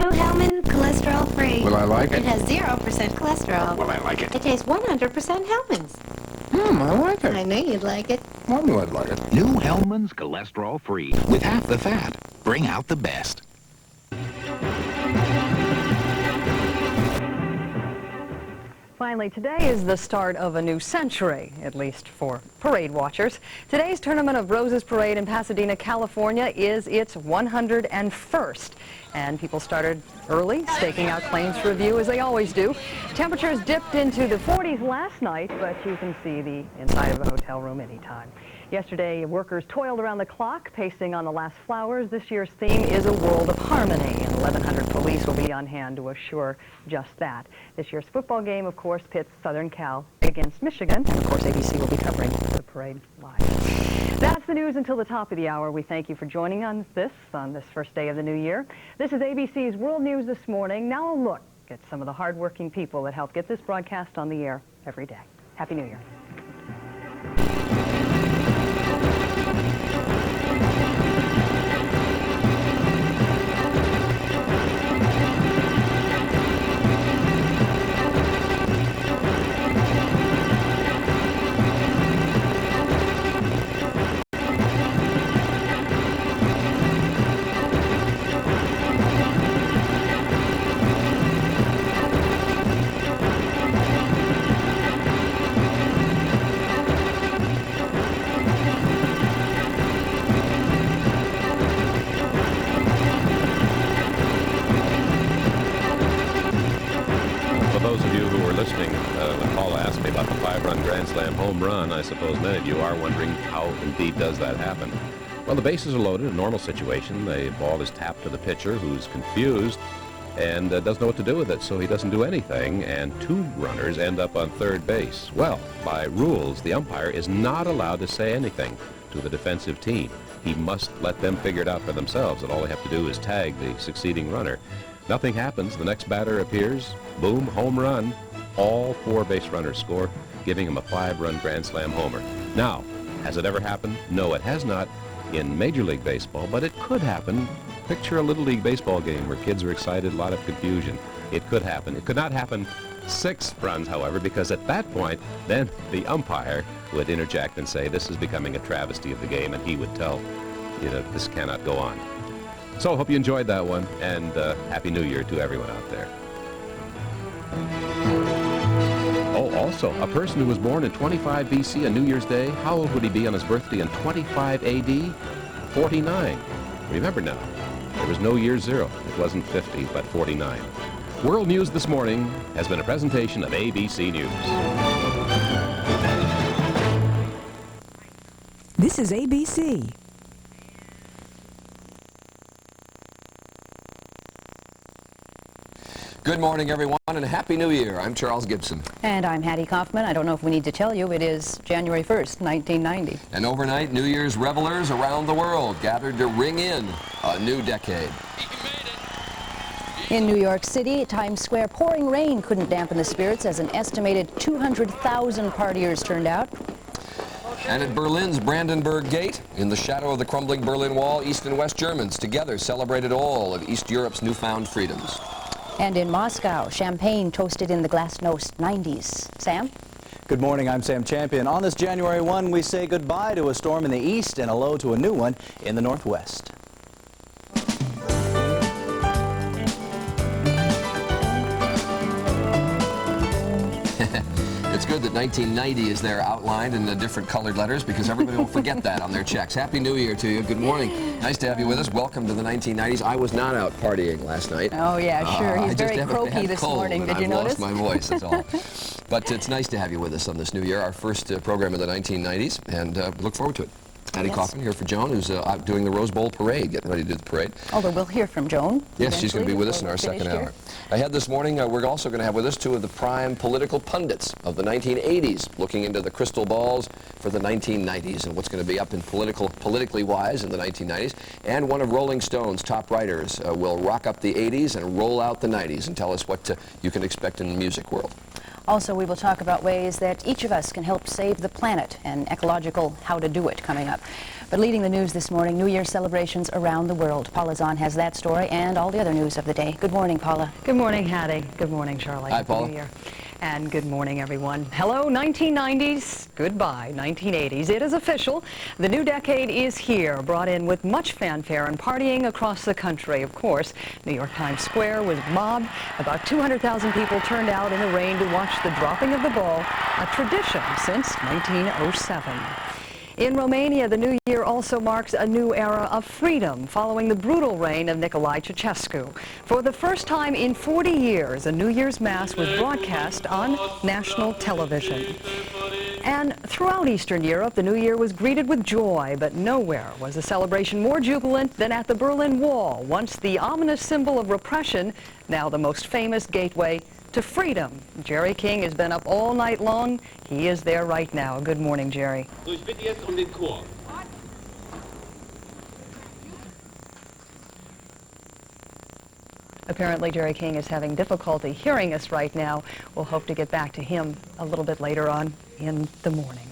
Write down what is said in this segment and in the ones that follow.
New Hellman cholesterol free. Will I like It it? has 0% cholesterol. Will I like it? It tastes 100% Hellman's. I like it. I knew you'd like it. I knew I'd like it. New Hellman's cholesterol free with half the fat. Bring out the best. Finally, today is the start of a new century, at least for parade watchers. Today's Tournament of Roses Parade in Pasadena, California is its 101st. And people started early, staking out claims for review as they always do. Temperatures dipped into the 40s last night, but you can see the inside of a hotel room anytime. Yesterday, workers toiled around the clock, pacing on the last flowers. This year's theme is a world of harmony, and 1,100 police will be on hand to assure just that. This year's football game, of course, pits Southern Cal against Michigan, and of course, ABC will be covering the parade live. That's the news until the top of the hour. We thank you for joining on this first day of the new year. This is ABC's World News This Morning. Now a look at some of the hardworking people that help get this broadcast on the air every day. Happy New Year. Those of you who were listening when Paula asked me about the 5-run Grand Slam home run, I suppose many of you are wondering how indeed does that happen. Well, the bases are loaded, a normal situation. The ball is tapped to the pitcher, who's confused and doesn't know what to do with it, so he doesn't do anything, and 2 runners end up on third base. Well, by rules, the umpire is not allowed to say anything to the defensive team. He must let them figure it out for themselves, and all they have to do is tag the succeeding runner. Nothing happens. The next batter appears. Boom, home run. All 4 base runners score, giving him a 5-run Grand Slam homer. Now, has it ever happened? No, it has not in Major League Baseball, but it could happen. Picture a Little League baseball game where kids are excited, a lot of confusion. It could happen. It could not happen 6 runs, however, because at that point, then the umpire would interject and say, this is becoming a travesty of the game, and he would tell, this cannot go on. So, hope you enjoyed that one, and Happy New Year to everyone out there. Oh, also, a person who was born in 25 BC on New Year's Day, how old would he be on his birthday in 25 AD? 49. Remember now, there was no year 0. It wasn't 50, but 49. World News This Morning has been a presentation of ABC News. This is ABC. Good morning, everyone, and Happy New Year. I'm Charles Gibson. And I'm Hattie Kaufman. I don't know if we need to tell you, it is January 1st, 1990. And overnight, New Year's revelers around the world gathered to ring in a new decade. In New York City, Times Square, pouring rain couldn't dampen the spirits as an estimated 200,000 partiers turned out. And at Berlin's Brandenburg Gate, in the shadow of the crumbling Berlin Wall, East and West Germans together celebrated all of East Europe's newfound freedoms. And in Moscow, champagne toasted in the glasnost 90s. Sam? Good morning, I'm Sam Champion. On this January 1, we say goodbye to a storm in the east and hello to a new one in the northwest. It's good that 1990 is there outlined in the different colored letters because everybody will forget that on their checks. Happy New Year to you. Good morning. Nice to have you with us. Welcome to the 1990s. I was not out partying last night. Oh, yeah, sure. He's very croaky this morning. Did you notice? I've lost my voice, that's all. But it's nice to have you with us on this new year, our first program of the 1990s, and we look forward to it. Hattie Kaufman here for Joan, who's out doing the Rose Bowl parade, getting ready to do the parade. Although we'll hear from Joan. Yes, she's going to be with us in our second hour. Ahead this morning, we're also going to have with us 2 of the prime political pundits of the 1980s, looking into the crystal balls for the 1990s and what's going to be up in politically wise in the 1990s. And one of Rolling Stone's top writers will rock up the 80s and roll out the 90s and tell us what you can expect in the music world. Also, we will talk about ways that each of us can help save the planet and ecological how to do it coming up. But leading the news this morning, New Year celebrations around the world. Paula Zahn has that story and all the other news of the day. Good morning, Paula. Good morning, Hattie. Good morning, Charlie. Hi, Happy Paula. New Year. And good morning, everyone. Hello, 1990s. Goodbye, 1980s. It is official. The new decade is here, brought in with much fanfare and partying across the country. Of course, New York Times Square was mobbed. About 200,000 people turned out in the rain to watch the dropping of the ball, a tradition since 1907. In Romania, the new year also marks a new era of freedom following the brutal reign of Nicolae Ceausescu. For the first time in 40 years, a New Year's Mass was broadcast on national television. And throughout Eastern Europe, the New Year was greeted with joy, but nowhere was the celebration more jubilant than at the Berlin Wall, once the ominous symbol of repression, now the most famous gateway to freedom. Jerry King has been up all night long. He is there right now. Good morning, Jerry. Apparently, Jerry King is having difficulty hearing us right now. We'll hope to get back to him a little bit later on in the morning.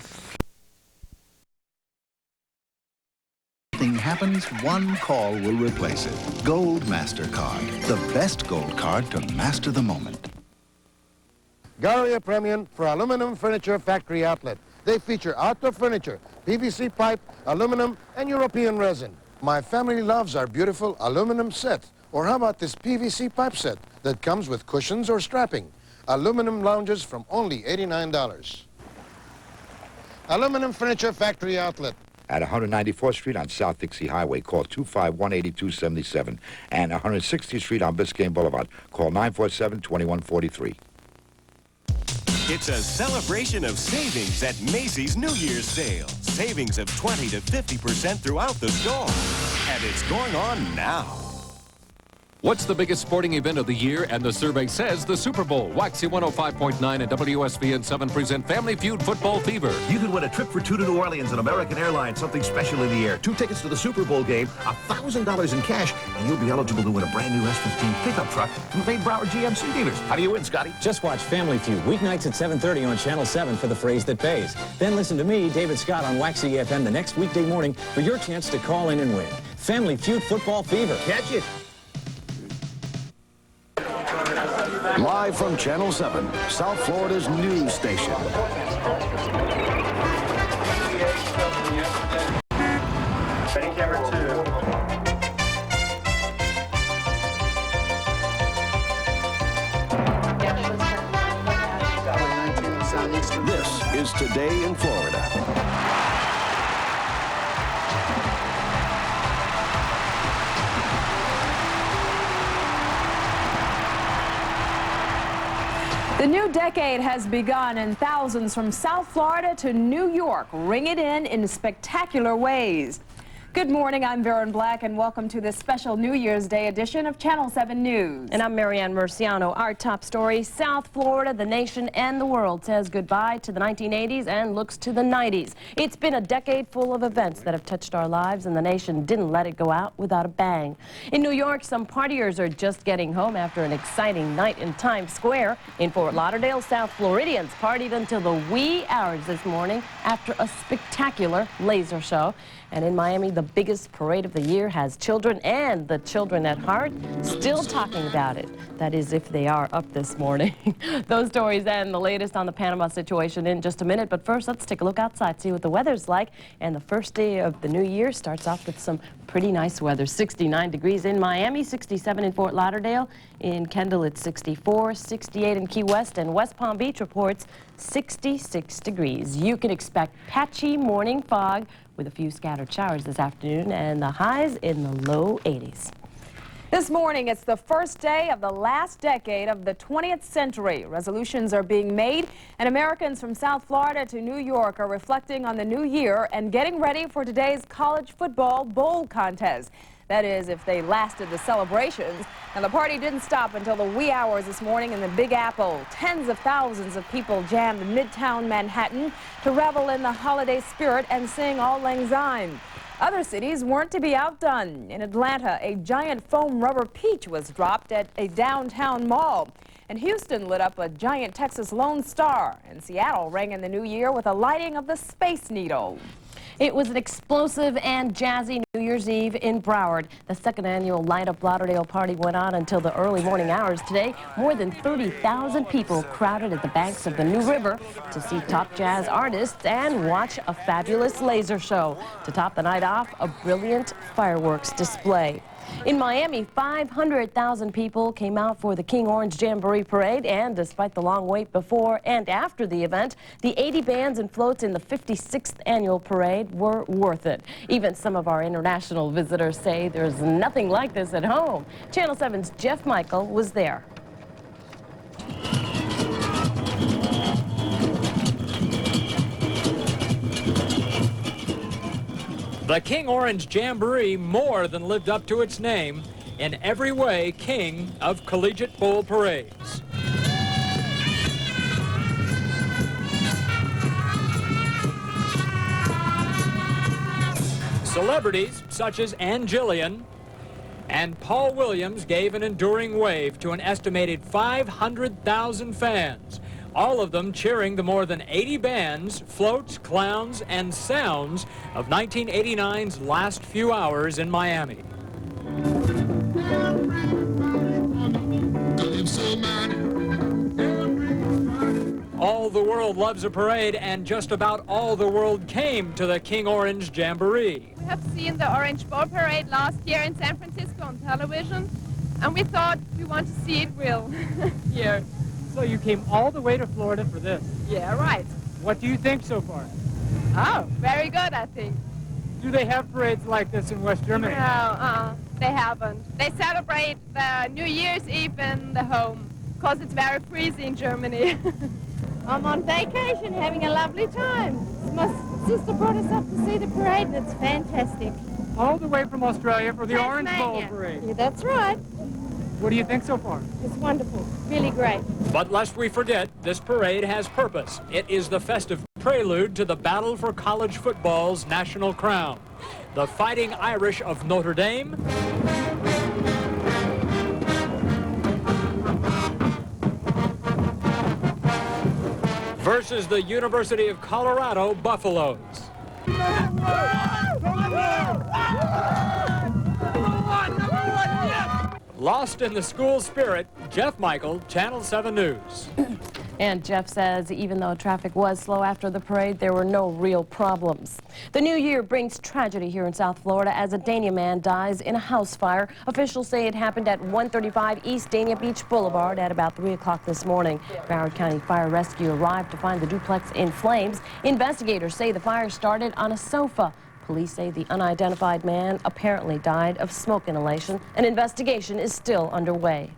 Something happens, one call will replace it. Gold MasterCard, the best gold card to master the moment. Galleria Premium for Aluminum Furniture Factory Outlet. They feature outdoor furniture, PVC pipe, aluminum, and European resin. My family loves our beautiful aluminum set. Or how about this PVC pipe set that comes with cushions or strapping? Aluminum lounges from only $89. Aluminum Furniture Factory Outlet. At 194th Street on South Dixie Highway, call 251-8277. And 160th Street on Biscayne Boulevard, call 947-2143. It's a celebration of savings at Macy's New Year's sale. Savings of 20 to 50% throughout the store. And it's going on now. What's the biggest sporting event of the year? And the survey says the Super Bowl. Waxy 105.9 and WSVN 7 present Family Feud Football Fever. You could win a trip for two to New Orleans on American Airlines, something special in the air. 2 tickets to the Super Bowl game, $1,000 in cash, and you'll be eligible to win a brand new S-15 pickup truck from Fade Broward GMC dealers. How do you win, Scotty? Just watch Family Feud weeknights at 7:30 on Channel 7 for the phrase that pays. Then listen to me, David Scott, on Waxy FM the next weekday morning for your chance to call in and win. Family Feud Football Fever. Catch it. Live from Channel 7, South Florida's news station. Ready, camera 2. This is Today in Florida. The new decade has begun, and thousands from South Florida to New York ring it in spectacular ways. Good morning, I'm Varen Black, and welcome to this special New Year's Day edition of Channel 7 News. And I'm Marianne Murciano. Our top story, South Florida, the nation, and the world says goodbye to the 1980s and looks to the 90s. It's been a decade full of events that have touched our lives, and the nation didn't let it go out without a bang. In New York, some partiers are just getting home after an exciting night in Times Square. In Fort Lauderdale, South Floridians partied until the wee hours this morning after a spectacular laser show. And in Miami, the biggest parade of the year has children and the children at heart still talking about it. That is, if they are up this morning. Those stories and the latest on the Panama situation in just a minute. But first, let's take a look outside, see what the weather's like. And the first day of the new year starts off with some pretty nice weather. 69 degrees in Miami, 67 in Fort Lauderdale. In Kendall, it's 64, 68 in Key West, and West Palm Beach reports 66 degrees. You can expect patchy morning fog with a few scattered showers this afternoon, and the highs in the low 80s. This morning, it's the first day of the last decade of the 20th century. Resolutions are being made, and Americans from South Florida to New York are reflecting on the new year and getting ready for today's college football bowl contest. That is, if they lasted the celebrations. And the party didn't stop until the wee hours this morning in the Big Apple. Tens of thousands of people jammed Midtown Manhattan to revel in the holiday spirit and sing Auld Lang Syne. Other cities weren't to be outdone. In Atlanta, a giant foam rubber peach was dropped at a downtown mall. And Houston lit up a giant Texas Lone Star. And Seattle rang in the new year with a lighting of the Space Needle. It was an explosive and jazzy New Year's Eve in Broward. The second annual Light Up Lauderdale party went on until the early morning hours today. More than 30,000 people crowded at the banks of the New River to see top jazz artists and watch a fabulous laser show. To top the night off, a brilliant fireworks display. In Miami, 500,000 people came out for the King Orange Jamboree Parade, and despite the long wait before and after the event, the 80 bands and floats in the 56th annual parade were worth it. Even some of our international visitors say there's nothing like this at home. Channel 7's Jeff Michael was there. The King Orange Jamboree more than lived up to its name, in every way king of collegiate bull parades. Celebrities such as Ann Jillian and Paul Williams gave an enduring wave to an estimated 500,000 fans, all of them cheering the more than 80 bands, floats, clowns, and sounds of 1989's last few hours in Miami. All the world loves a parade, and just about all the world came to the King Orange Jamboree. We have seen the Orange Bowl Parade last year in San Francisco on television, and we thought we want to see it real here. So you came all the way to Florida for this? Yeah, right. What do you think so far? Oh, very good, I think. Do they have parades like this in West Germany? No, they haven't. They celebrate the New Year's Eve in the home, because it's very freezing in Germany. I'm on vacation, having a lovely time. My sister brought us up to see the parade, and it's fantastic. All the way from Australia for the Orange Bowl Parade. Yeah, that's right. What do you think so far? It's wonderful. Really great. But lest we forget, this parade has purpose. It is the festive prelude to the battle for college football's national crown. The Fighting Irish of Notre Dame versus the University of Colorado Buffaloes. Lost in the school spirit, Jeff Michael, Channel 7 News. And Jeff says even though traffic was slow after the parade, there were no real problems. The new year brings tragedy here in South Florida as a Dania man dies in a house fire. Officials say it happened at 135 East Dania Beach Boulevard at about 3 o'clock this morning. Broward County Fire Rescue arrived to find the duplex in flames. Investigators say the fire started on a sofa. Police say the unidentified man apparently died of smoke inhalation. An investigation is still underway.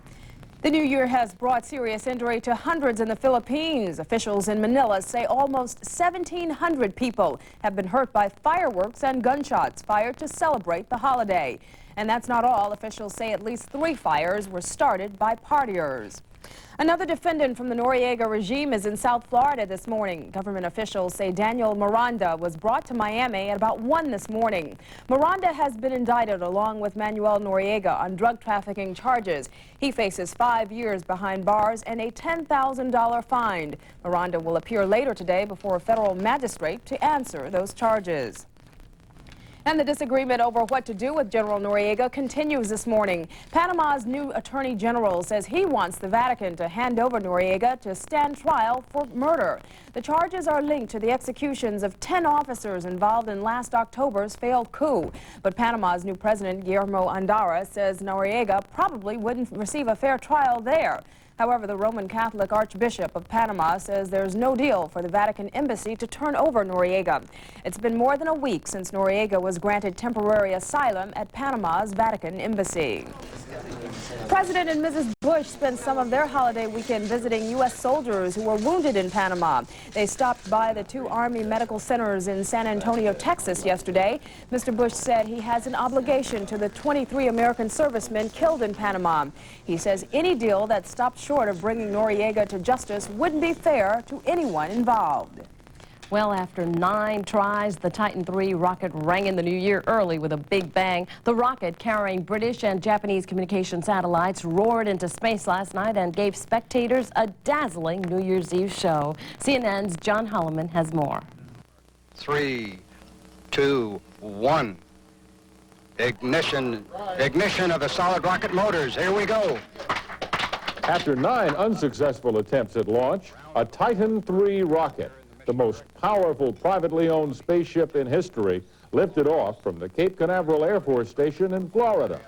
The new year has brought serious injury to hundreds in the Philippines. Officials in Manila say almost 1,700 people have been hurt by fireworks and gunshots fired to celebrate the holiday. And that's not all. Officials say at least 3 fires were started by partiers. Another defendant from the Noriega regime is in South Florida this morning. Government officials say Daniel Miranda was brought to Miami at about 1 this morning. Miranda has been indicted along with Manuel Noriega on drug trafficking charges. He faces 5 years behind bars and a $10,000 fine. Miranda will appear later today before a federal magistrate to answer those charges. And the disagreement over what to do with General Noriega continues this morning. Panama's new Attorney General says he wants the Vatican to hand over Noriega to stand trial for murder. The charges are linked to the executions of 10 officers involved in last October's failed coup. But Panama's new president, Guillermo Andara, says Noriega probably wouldn't receive a fair trial there. However, the Roman Catholic Archbishop of Panama says there's no deal for the Vatican embassy to turn over Noriega. It's been more than a week since Noriega was granted temporary asylum at Panama's Vatican embassy. President and Mrs. Bush spent some of their holiday weekend visiting U.S. soldiers who were wounded in Panama. They stopped by the 2 Army medical centers in San Antonio, Texas yesterday. Mr. Bush said he has an obligation to the 23 American servicemen killed in Panama. He says any deal that stopped short of bringing Noriega to justice wouldn't be fair to anyone involved. Well, after 9 tries, the Titan III rocket rang in the new year early with a big bang. The rocket, carrying British and Japanese communication satellites, roared into space last night and gave spectators a dazzling New Year's Eve show. CNN's John Holloman has more. 3, 2, 1. Ignition of the solid rocket motors. Here we go. After 9 unsuccessful attempts at launch, a Titan III rocket, the most powerful privately owned spaceship in history, lifted off from the Cape Canaveral Air Force Station in Florida.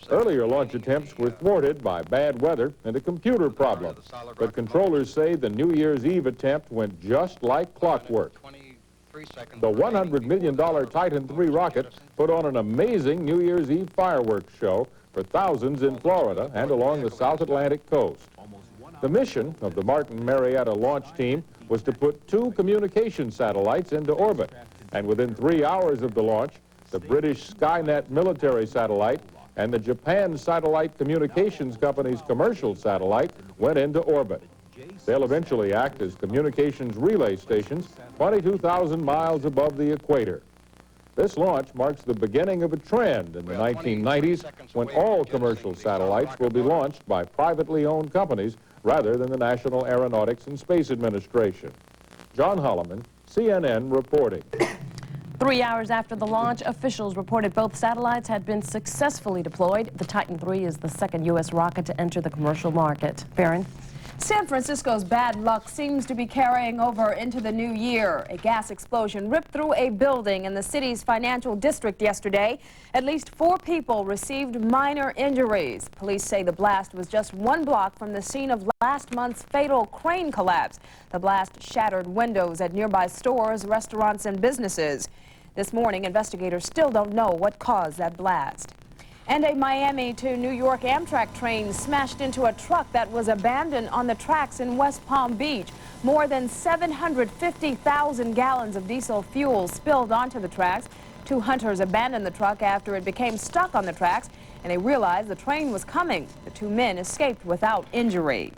Earlier launch attempts were thwarted by bad weather and a computer problem, but controllers say the New Year's Eve attempt went just like clockwork. The $100 million Titan III rocket put on an amazing New Year's Eve fireworks show for thousands in Florida and along the South Atlantic coast. The mission of the Martin Marietta launch team was to put 2 communication satellites into orbit, and within 3 hours of the launch, the British Skynet military satellite and the Japan Satellite Communications Company's commercial satellite went into orbit. They'll eventually act as communications relay stations 22,000 miles above the equator. This launch marks the beginning of a trend in the 1990s when all commercial satellites will be launched by privately owned companies rather than the National Aeronautics and Space Administration. John Holloman, CNN reporting. 3 hours after the launch, officials reported both satellites had been successfully deployed. The Titan III is the second U.S. rocket to enter the commercial market. Barron? San Francisco's bad luck seems to be carrying over into the new year. A gas explosion ripped through a building in the city's financial district yesterday. At least 4 people received minor injuries. Police say the blast was just 1 block from the scene of last month's fatal crane collapse. The blast shattered windows at nearby stores, restaurants, and businesses. This morning, investigators still don't know what caused that blast. And a Miami to New York Amtrak train smashed into a truck that was abandoned on the tracks in West Palm Beach. More than 750,000 gallons of diesel fuel spilled onto the tracks. 2 hunters abandoned the truck after it became stuck on the tracks, and they realized the train was coming. The 2 men escaped without injury.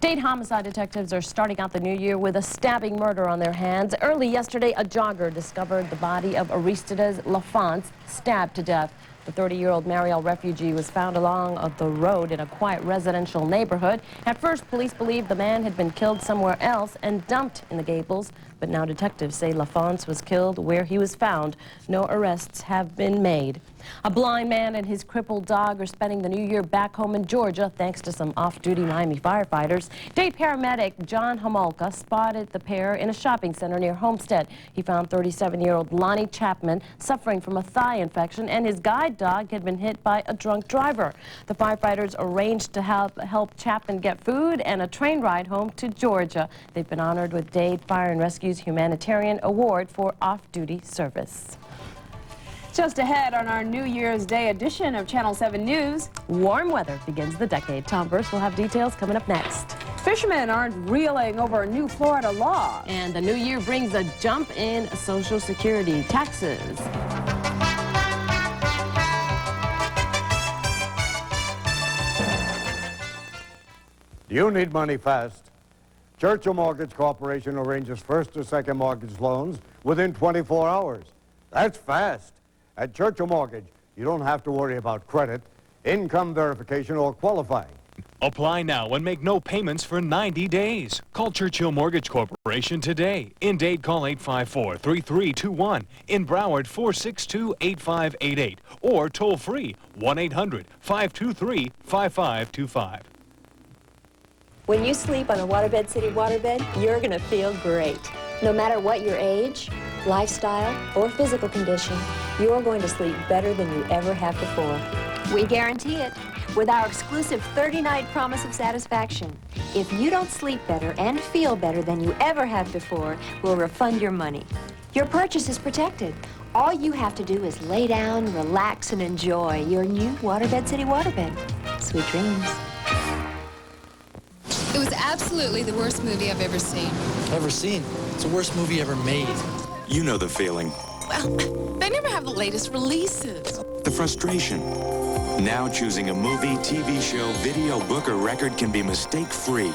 Dade homicide detectives are starting out the new year with a stabbing murder on their hands. Early yesterday, a jogger discovered the body of Aristides Lafont stabbed to death. The 30-year-old Mariel refugee was found along the road in a quiet residential neighborhood. At first, police believed the man had been killed somewhere else and dumped in the Gables, but now detectives say Lafont was killed where he was found. No arrests have been made. A blind man and his crippled dog are spending the new year back home in Georgia thanks to some off-duty Miami firefighters. Dade paramedic John Homolka spotted the pair in a shopping center near Homestead. He found 37-year-old Lonnie Chapman suffering from a thigh infection, and his guide dog had been hit by a drunk driver. The firefighters arranged to help Chapman get food and a train ride home to Georgia. They've been honored with Dade Fire and Rescue's Humanitarian Award for off-duty service. Just ahead on our New Year's Day edition of Channel 7 News. Warm weather begins the decade. Tom Burst will have details coming up next. Fishermen aren't reeling over a new Florida law. And the new year brings a jump in Social Security taxes. Do you need money fast? Churchill Mortgage Corporation arranges first or second mortgage loans within 24 hours. That's fast. At Churchill Mortgage, you don't have to worry about credit, income verification, or qualifying. Apply now and make no payments for 90 days. Call Churchill Mortgage Corporation today. In Dade, call 854-3321. In Broward, 462-8588. Or toll free, 1-800-523-5525. When you sleep on a Waterbed City waterbed, you're going to feel great. No matter what your age, lifestyle, or physical condition, you're going to sleep better than you ever have before. We guarantee it with our exclusive 30-night promise of satisfaction. If you don't sleep better and feel better than you ever have before, we'll refund your money. Your purchase is protected. All you have to do is lay down, relax, and enjoy your new Waterbed City waterbed. Sweet dreams. It was absolutely the worst movie I've ever seen. Ever seen? It's the worst movie ever made. You know the feeling. Well, they never have the latest releases. The frustration. Now choosing a movie, TV show, video, book, or record can be mistake-free.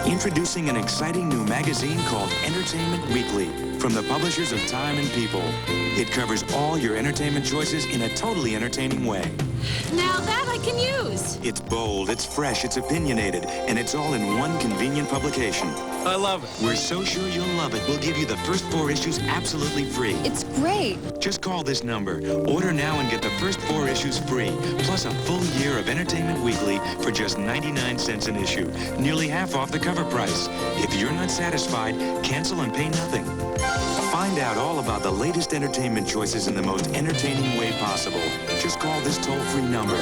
Introducing an exciting new magazine called Entertainment Weekly from the publishers of Time and People. It covers all your entertainment choices in a totally entertaining way. Now that I can use. It's bold, it's fresh, it's opinionated, and it's all in one convenient publication. I love it. We're so sure you'll love it, we'll give you the first 4 issues absolutely free. It's great. Just call this number. Order now and get the first 4 issues free, plus a full year of Entertainment Weekly for just 99 cents an issue, nearly half off the cover price. If you're not satisfied, cancel and pay nothing. Find out all about the latest entertainment choices in the most entertaining way possible. Just call this toll-free number.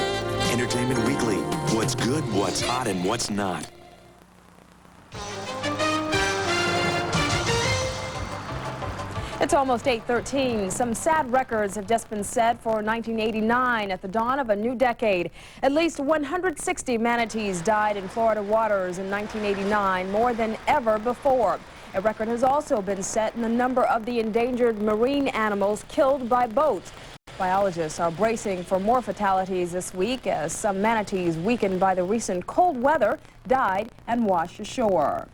Entertainment Weekly. What's good, what's hot, and what's not. It's almost 8:13. Some sad records have just been set for 1989 at the dawn of a new decade. At least 160 manatees died in Florida waters in 1989, more than ever before. A record has also been set in the number of the endangered marine animals killed by boats. Biologists are bracing for more fatalities this week as some manatees, weakened by the recent cold weather, died and washed ashore.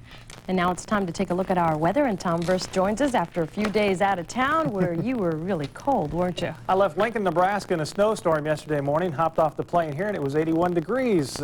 And now it's time to take a look at our weather, and Tom Verse joins us after a few days out of town where you were really cold, weren't you? I left Lincoln, Nebraska in a snowstorm yesterday morning, hopped off the plane here, and it was 81 degrees.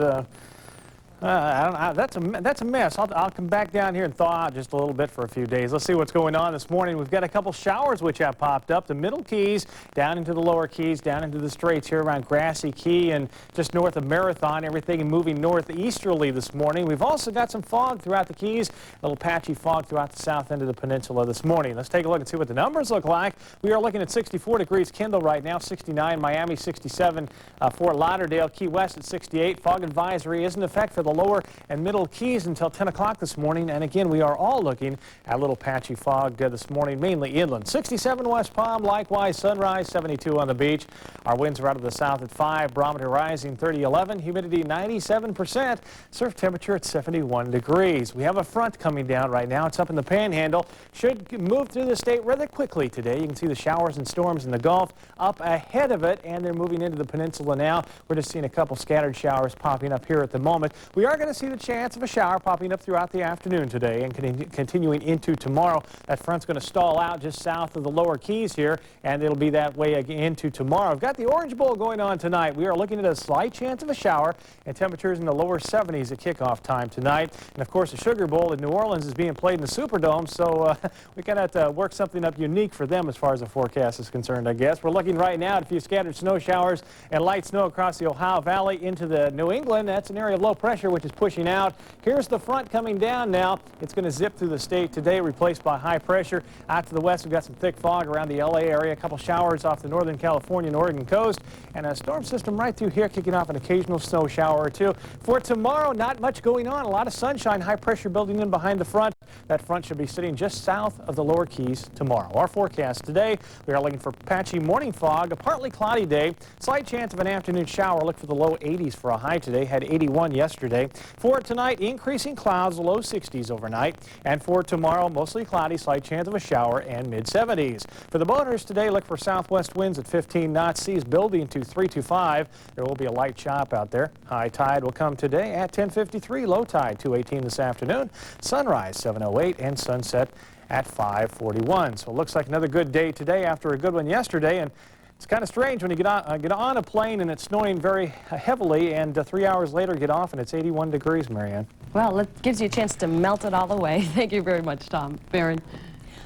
That's a mess. I'll come back down here and thaw out just a little bit for a few days. Let's see what's going on this morning. We've got a couple showers which have popped up. The Middle Keys, down into the Lower Keys, down into the Straits here around Grassy Key and just north of Marathon. Everything moving northeasterly this morning. We've also got some fog throughout the Keys, a little patchy fog throughout the south end of the peninsula this morning. Let's take a look and see what the numbers look like. We are looking at 64 degrees Kendall right now, 69 Miami, 67 Fort Lauderdale, Key West at 68. Fog advisory is in effect for the Lower and Middle Keys until 10 o'clock this morning. And again, we are all looking at a little patchy fog this morning, mainly inland. 67 West Palm, likewise Sunrise, 72 on the beach. Our winds are out of the south at 5, barometer rising 30-11, humidity 97%, surf temperature at 71 degrees. We have a front coming down right now. It's up in the Panhandle. Should move through the state rather quickly today. You can see the showers and storms in the Gulf up ahead of it, and they're moving into the peninsula now. We're just seeing a couple scattered showers popping up here at the moment. We are going to see the chance of a shower popping up throughout the afternoon today and continuing into tomorrow. That front's going to stall out just south of the Lower Keys here, and it'll be that way again into tomorrow. We've got the Orange Bowl going on tonight. We are looking at a slight chance of a shower and temperatures in the lower 70s at kickoff time tonight. And of course, the Sugar Bowl in New Orleans is being played in the Superdome, so we got to have to work something up unique for them as far as the forecast is concerned, I guess. We're looking right now at a few scattered snow showers and light snow across the Ohio Valley into the New England. That's an area of low pressure which is pushing out. Here's the front coming down now. It's going to zip through the state today, replaced by high pressure. Out to the west, we've got some thick fog around the LA area, a couple showers off the northern California and Oregon coast, and a storm system right through here kicking off an occasional snow shower or two. For tomorrow, not much going on. A lot of sunshine, high pressure building in behind the front. That front should be sitting just south of the Lower Keys tomorrow. Our forecast today, we are looking for patchy morning fog, a partly cloudy day, slight chance of an afternoon shower. Look for the low 80s for a high today, had 81 yesterday. For tonight, increasing clouds, low 60s overnight. And for tomorrow, mostly cloudy, slight chance of a shower and mid-70s. For the boaters today, look for southwest winds at 15 knots, seas building to 3 to 5. There will be a light chop out there. High tide will come today at 10:53, low tide 2:18 this afternoon. Sunrise 7:08 and sunset at 5:41. So it looks like another good day today after a good one yesterday. And it's kind of strange when you get on a plane and it's snowing very heavily, and 3 hours later get off and it's 81 degrees, Marianne. Well, it gives you a chance to melt it all away. Thank you very much, Tom. Barron.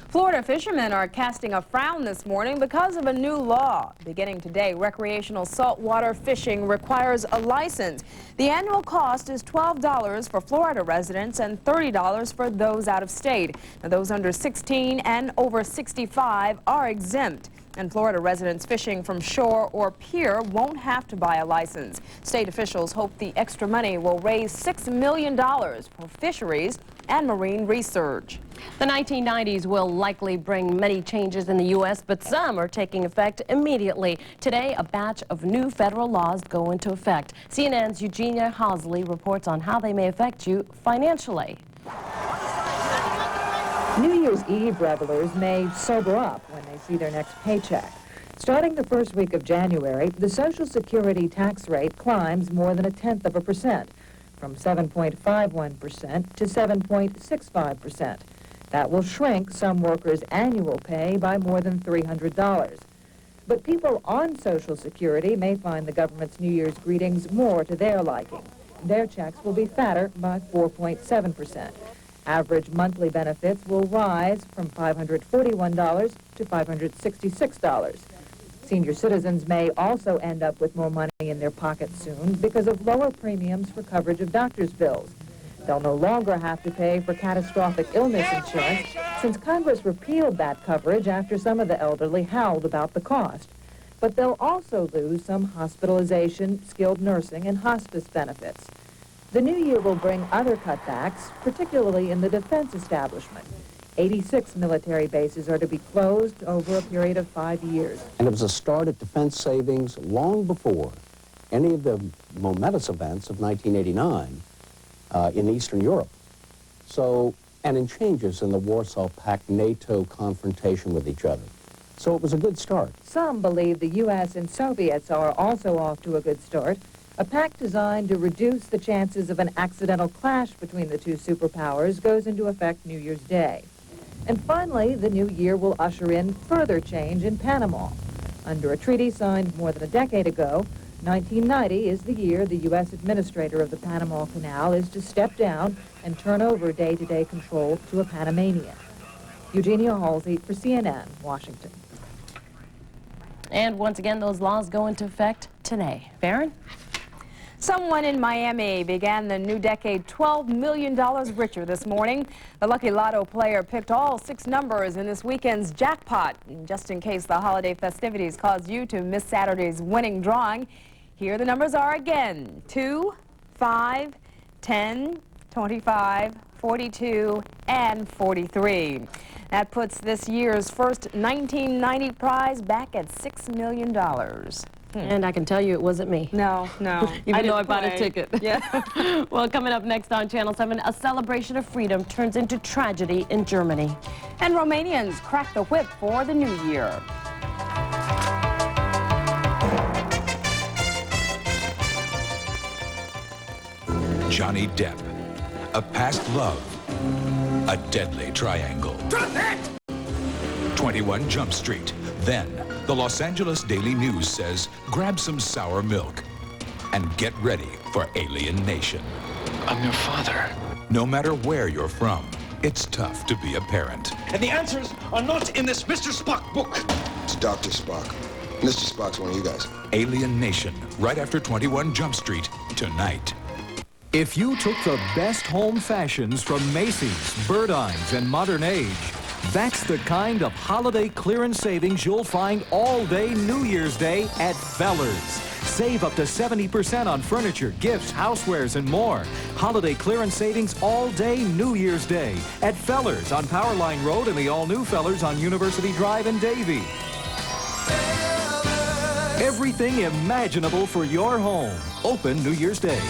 Florida fishermen are casting a frown this morning because of a new law. Beginning today, recreational saltwater fishing requires a license. The annual cost is $12 for Florida residents and $30 for those out of state. Now, those under 16 and over 65 are exempt. And Florida residents fishing from shore or pier won't have to buy a license. State officials hope the extra money will raise $6 million for fisheries and marine research. The 1990s will likely bring many changes in the U.S., but some are taking effect immediately. Today, a batch of new federal laws go into effect. CNN's Eugenia Housley reports on how they may affect you financially. New Year's Eve revelers may sober up when they see their next paycheck. Starting the first week of January, the Social Security tax rate climbs more than 0.1%, from 7.51% to 7.65%. That will shrink some workers' annual pay by more than $300. But people on Social Security may find the government's New Year's greetings more to their liking. Their checks will be fatter by 4.7%. Average monthly benefits will rise from $541 to $566. Senior citizens may also end up with more money in their pockets soon because of lower premiums for coverage of doctor's bills. They'll no longer have to pay for catastrophic illness insurance since Congress repealed that coverage after some of the elderly howled about the cost. But they'll also lose some hospitalization, skilled nursing, and hospice benefits. The new year will bring other cutbacks, particularly in the defense establishment. 86 military bases are to be closed over a period of 5 years. And it was a start at defense savings long before any of the momentous events of 1989 in Eastern Europe. And in changes in the Warsaw Pact-NATO confrontation with each other. So it was a good start. Some believe the U.S. and Soviets are also off to a good start. A pact designed to reduce the chances of an accidental clash between the two superpowers goes into effect New Year's Day. And finally, the new year will usher in further change in Panama. Under a treaty signed more than a decade ago, 1990 is the year the U.S. administrator of the Panama Canal is to step down and turn over day-to-day control to a Panamanian. Eugenia Halsey for CNN, Washington. And once again, those laws go into effect today. Baron? Someone in Miami began the new decade $12 million richer this morning. The Lucky Lotto player picked all 6 numbers in this weekend's jackpot. And just in case the holiday festivities caused you to miss Saturday's winning drawing, here the numbers are again: 2, 5, 10, 25, 42, and 43. That puts this year's first 1990 prize back at $6 million. And I can tell you it wasn't me. No. Even though I bought a ticket. Yeah. Well, coming up next on Channel 7, a celebration of freedom turns into tragedy in Germany. And Romanians crack the whip for the new year. Johnny Depp, a past love, a deadly triangle. Drop that! 21 Jump Street. Then, the Los Angeles Daily News says, grab some sour milk and get ready for Alien Nation. I'm your father. No matter where you're from, it's tough to be a parent. And the answers are not in this Mr. Spock book. It's Dr. Spock. Mr. Spock's one of you guys. Alien Nation, right after 21 Jump Street, tonight. If you took the best home fashions from Macy's, Burdines, and Modern Age, that's the kind of holiday clearance savings you'll find all day New Year's Day at Fellers. Save up to 70% on furniture, gifts, housewares, and more. Holiday clearance savings all day New Year's Day at Fellers on Powerline Road and the all-new Fellers on University Drive in Davie. Everything imaginable for your home. Open New Year's Day.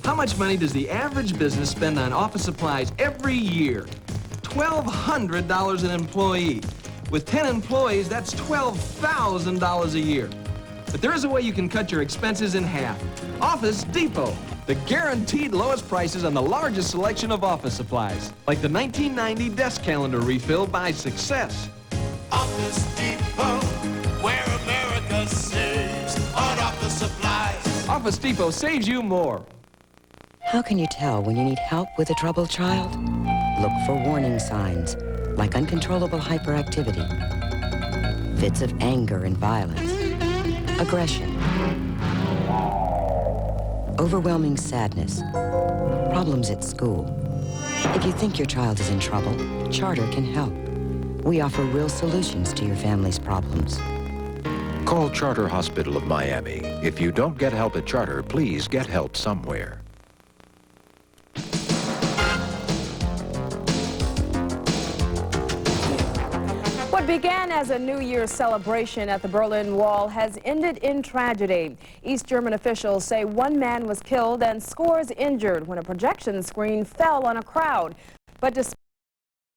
How much money does the average business spend on office supplies every year? $1,200 an employee. With 10 employees, that's $12,000 a year. But there is a way you can cut your expenses in half. Office Depot. The guaranteed lowest prices on the largest selection of office supplies. Like the 1990 desk calendar refill by Success. Office Depot, where America saves on office supplies. Office Depot saves you more. How can you tell when you need help with a troubled child? Look for warning signs, like uncontrollable hyperactivity, fits of anger and violence, aggression, overwhelming sadness, problems at school. If you think your child is in trouble, Charter can help. We offer real solutions to your family's problems. Call Charter Hospital of Miami. If you don't get help at Charter, please get help somewhere. What began as a New Year's celebration at the Berlin Wall has ended in tragedy. East German officials say 1 man was killed and scores injured when a projection screen fell on a crowd. But despite